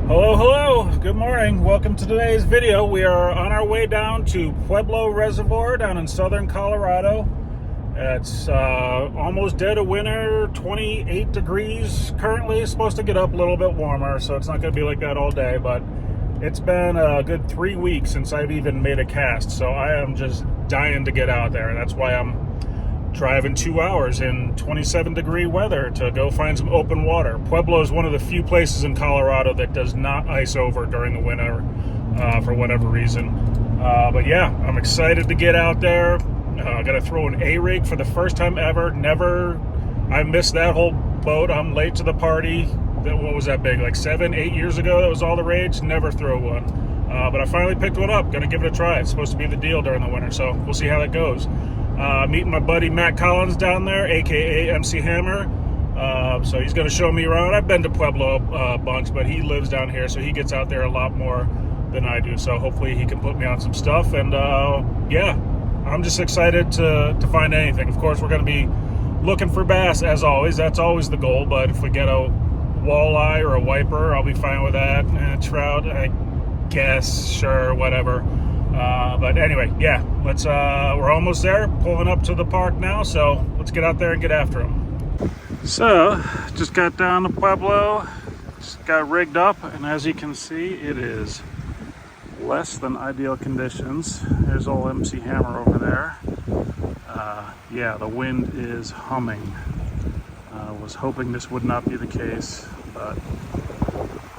Hello, good morning. Welcome to today's video. We are on our way down to Pueblo Reservoir down in southern Colorado. It's almost dead of winter, 28 degrees currently. It's supposed to get up a little bit warmer, so it's not going to be like that all day, but it's been a good 3 weeks since I've even made a cast, so I am just dying to get out there, and that's why I'm driving 2 hours in 27-degree weather to go find some open water. Pueblo is one of the few places in Colorado that does not ice over during the winter for whatever reason. But yeah, I'm excited to get out there. I got to throw an A-rig for the first time ever. I missed that whole boat. I'm late to the party. What was that big? Like 7-8 years ago, that was all the rage. Never throw one. But I finally picked one up. Gonna give it a try. It's supposed to be the deal during the winter, so we'll see how that goes. Meeting my buddy Matt Collins down there, aka MC Hammer. So he's going to show me around. I've been to Pueblo a bunch, but he lives down here, so he gets out there a lot more than I do. So hopefully he can put me on some stuff. And yeah, I'm just excited to find anything. Of course, we're going to be looking for bass as always. That's always the goal. But if we get a walleye or a wiper, I'll be fine with that. And trout, I guess, sure, whatever. But anyway, yeah, we're almost there, pulling up to the park now, so let's get out there and get after them. So, just got down to Pueblo, just got rigged up, and as you can see, it is less than ideal conditions. There's old MC Hammer over there. Yeah, the wind is humming. I was hoping this would not be the case, but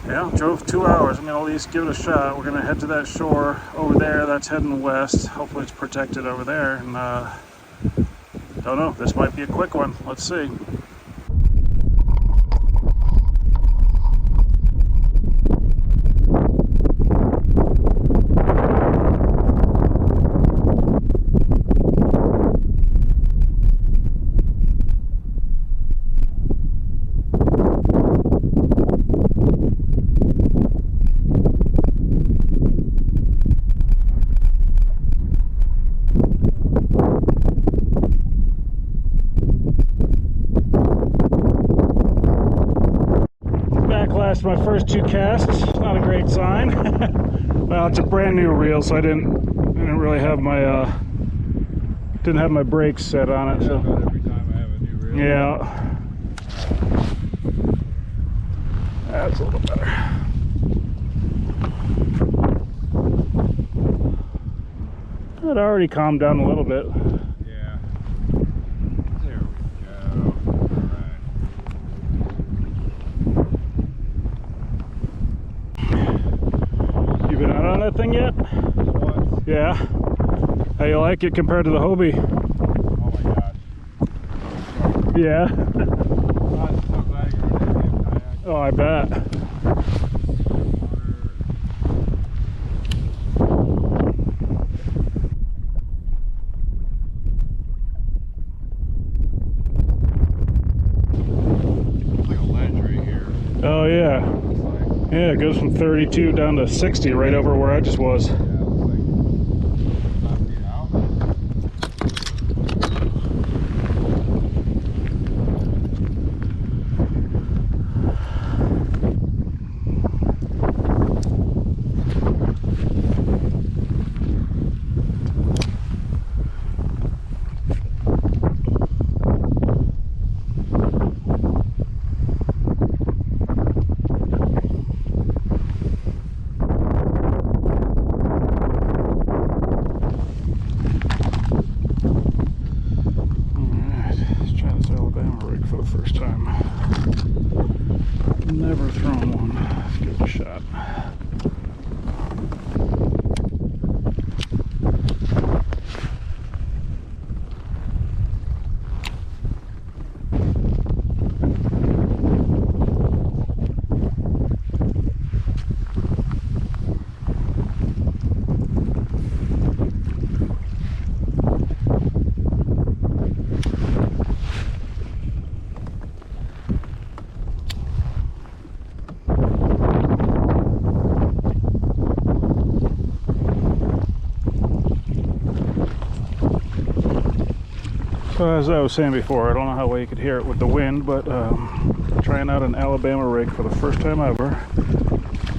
yeah, drove 2 hours. I'm going to at least give it a shot. We're going to head to that shore over there. That's heading west. Hopefully it's protected over there. And don't know. This might be a quick one. Let's see. My first 2 casts, not a great sign. Well, it's a brand new reel, so I didn't really have my brakes set on it. So every time I have a new reel. Yeah, that's a little better. It already calmed down a little bit. Yeah. There we go. All right. You been out on that thing yet? What? Yeah. How you like it compared to the Hobie? Oh my gosh. Yeah. I'm so glad you're in that damn kayak. Oh, I bet. It's like a ledge right here. Oh yeah. Like, Yeah, it goes from 32 down to 60 right over where I just was. yeah, it's like 5 feet out. First time. Never thrown one. Let's give it a shot. So as I was saying before, I don't know how well you could hear it with the wind, but trying out an Alabama rig for the first time ever.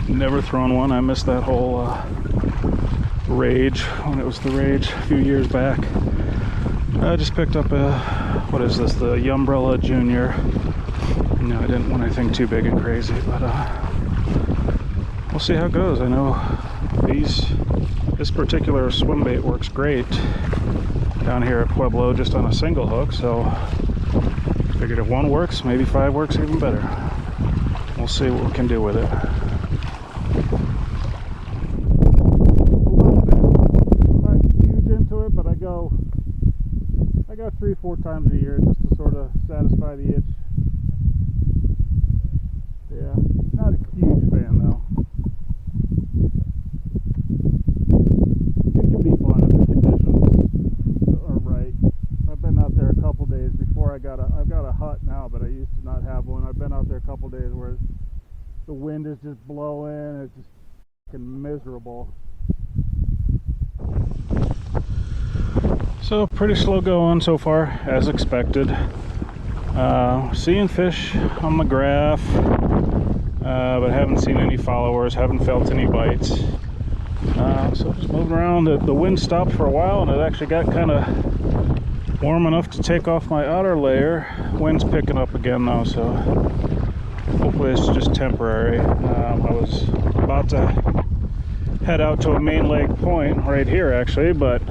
Never thrown one. I missed that whole rage when it was the rage a few years back. I just picked up a, what is this, the Umbrella Junior. No, I didn't want anything too big and crazy, but we'll see how it goes. I know this particular swim bait works great down here at Pueblo just on a single hook, so figured if one works, maybe 5 works even better. We'll see what we can do with it. I'm not huge into it, but I go 3-4 times a year just to sort of satisfy the itch. Yeah, not a huge fan though. It can be fun if the conditions are right. I've been out there a couple days before I've got a hut now, but I used to not have one. I've been out there a couple days where the wind is just blowing. It's just fucking miserable. So pretty slow going so far, as expected. Seeing fish on the graph, but haven't seen any followers, haven't felt any bites. So just moving around. The wind stopped for a while, and it actually got kind of warm enough to take off my outer layer. Wind's picking up again though, so hopefully it's just temporary. I was about to head out to a main lake point right here actually, but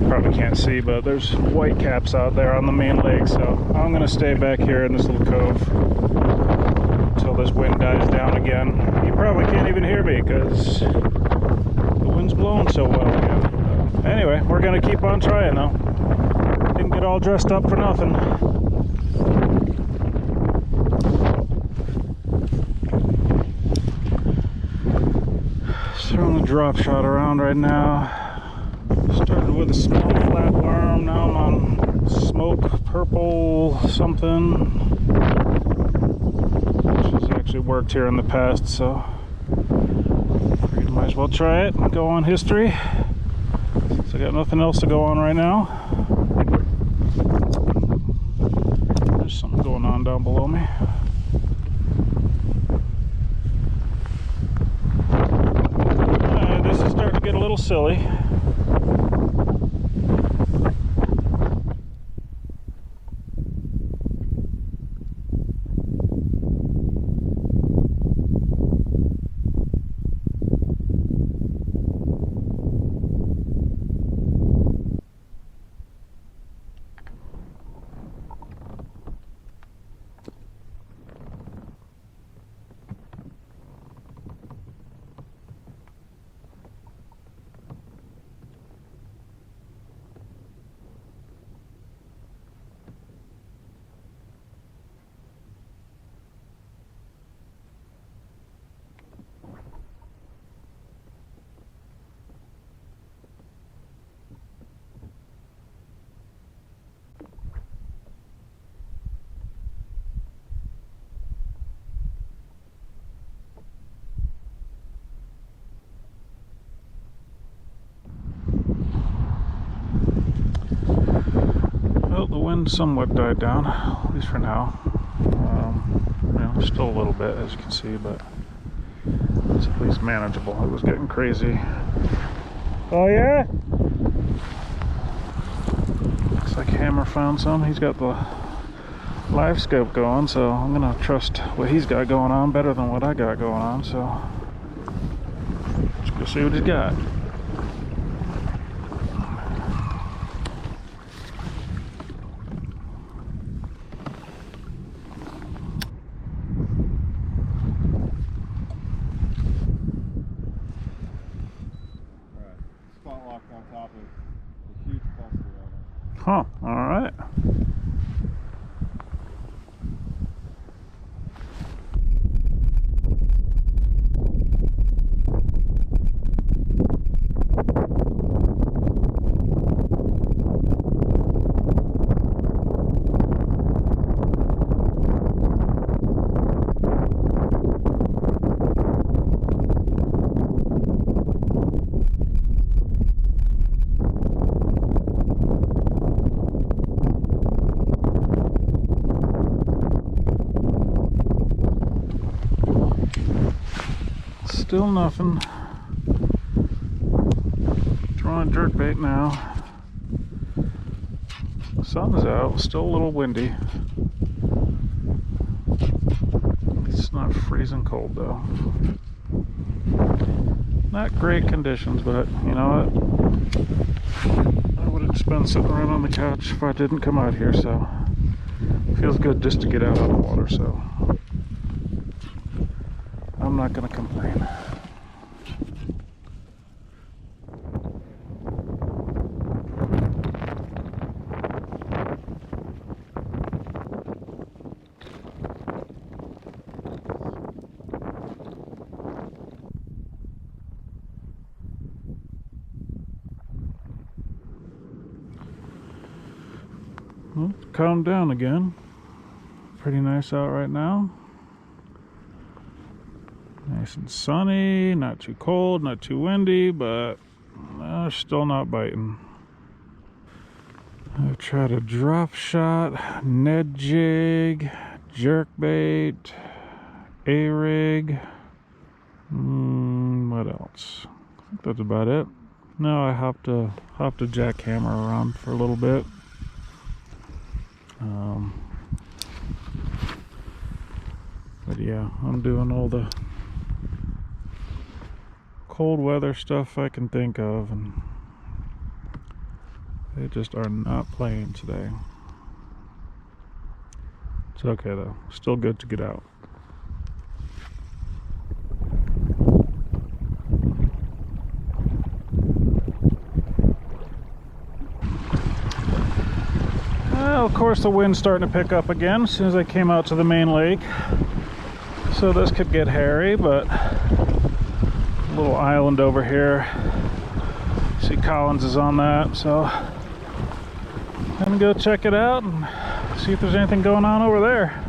probably can't see, but there's white caps out there on the main lake, so I'm gonna stay back here in this little cove until this wind dies down again. You probably can't even hear me because the wind's blowing so well again. Anyway, we're gonna keep on trying though. Didn't get all dressed up for nothing. Just throwing the drop shot around right now. Started with a small flatworm, now I'm on smoke purple something, which has actually worked here in the past, so figured might as well try it and go on history. So I got nothing else to go on right now. There's something going on down below me. This is starting to get a little silly. Well, the wind somewhat died down, at least for now. Still a little bit, as you can see, but it's at least manageable. It was getting crazy. Oh yeah? Looks like Hammer found some. He's got the live scope going, so I'm gonna trust what he's got going on better than what I got going on, so let's go see what he's got. On top of a huge cluster of them. Huh, alright. Still nothing. Throwing jerkbait now. Sun's out, still a little windy. It's not freezing cold though. Not great conditions, but you know what? I would have just been sitting around on the couch if I didn't come out here, so it feels good just to get out on the water, so I'm not gonna complain. Well, it's calmed down again. Pretty nice out right now. Nice and sunny, not too cold, not too windy, but still not biting. I've tried a drop shot, Ned jig, jerkbait, A-rig. What else? I think that's about it. Now I hopped a jackhammer around for a little bit. But yeah, I'm doing all the cold weather stuff I can think of, and they just are not playing today. It's okay though, still good to get out. Well, of course the wind's starting to pick up again as soon as I came out to the main lake. So this could get hairy, but a little island over here. See Collins is on that, so I'm gonna go check it out and see if there's anything going on over there.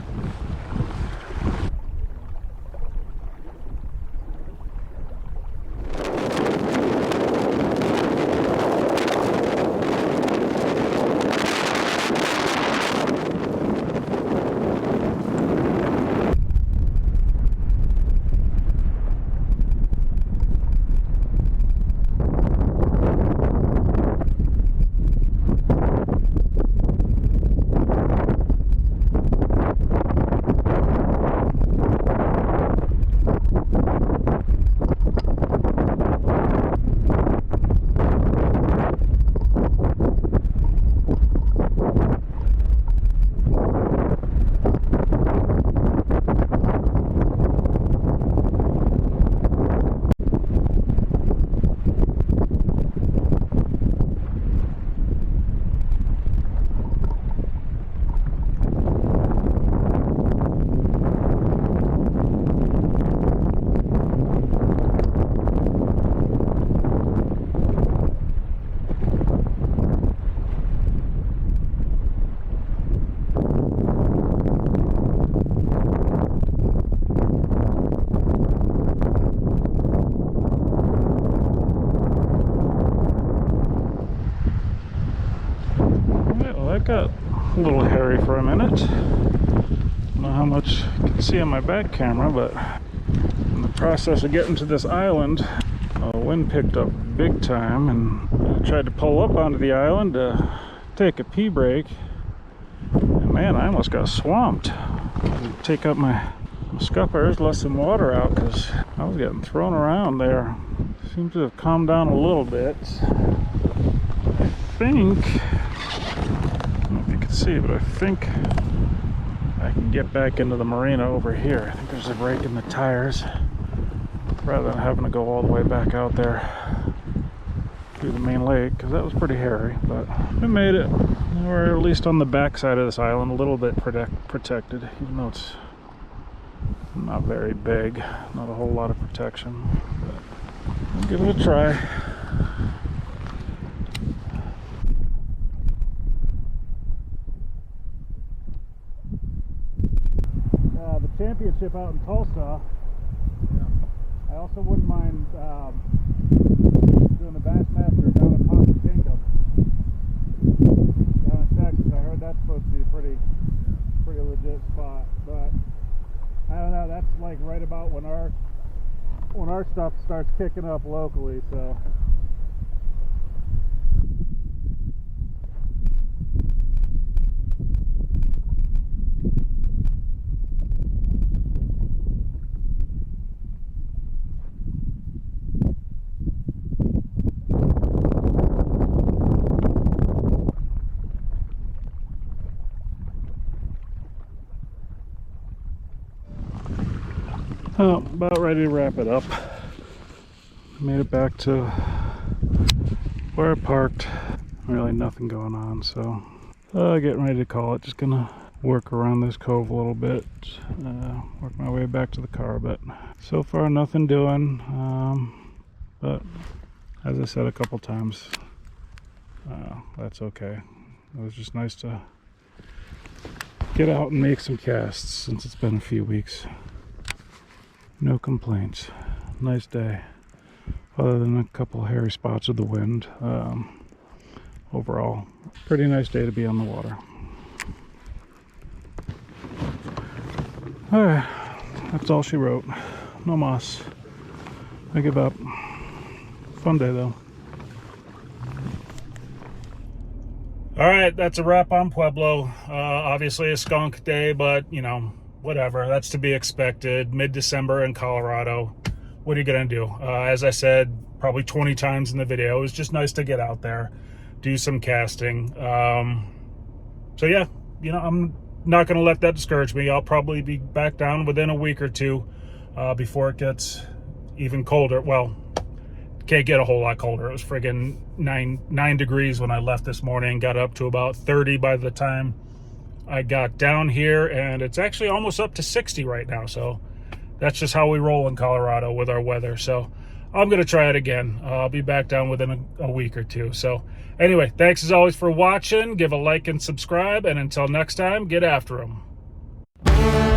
Got a little hairy for a minute. Don't know how much you can see on my back camera, but in the process of getting to this island, wind picked up big time, and I tried to pull up onto the island to take a pee break, and man, I almost got swamped. I had to take up my scuppers, let some water out, because I was getting thrown around there. Seems to have calmed down a little bit. I think, see, but I think I can get back into the marina over here. I think there's a break in the tires rather than having to go all the way back out there through the main lake, because that was pretty hairy, but we made it. We're at least on the back side of this island, a little bit protected, even though it's not very big, not a whole lot of protection, but we'll give it a try. Championship out in Tulsa. Yeah. I also wouldn't mind doing the Bassmaster down at Ponce Kingdom down in Texas. I heard that's supposed to be a pretty legit spot, but I don't know, that's like right about when our when our stuff starts kicking up locally, so. Oh, about ready to wrap it up. Made it back to where I parked. Really nothing going on, so getting ready to call it. Just gonna work around this cove a little bit, work my way back to the car a bit. So far nothing doing, but as I said a couple times, that's okay. It was just nice to get out and make some casts since it's been a few weeks. No complaints. Nice day. Other than a couple hairy spots of the wind. Overall, pretty nice day to be on the water. Alright, that's all she wrote. No moss. I give up. Fun day though. Alright, that's a wrap on Pueblo. Obviously a skunk day, but you know, whatever, that's to be expected. Mid-December in Colorado. What are you gonna do? As I said probably 20 times in the video, it was just nice to get out there, do some casting. So yeah, you know, I'm not gonna let that discourage me. I'll probably be back down within a week or two before it gets even colder. Well, can't get a whole lot colder. It was friggin' 9 degrees when I left this morning, got up to about 30 by the time I got down here, and it's actually almost up to 60 right now. So that's just how we roll in Colorado with our weather. So I'm going to try it again. I'll be back down within a week or two. So anyway, thanks as always for watching. Give a like and subscribe. And until next time, get after them.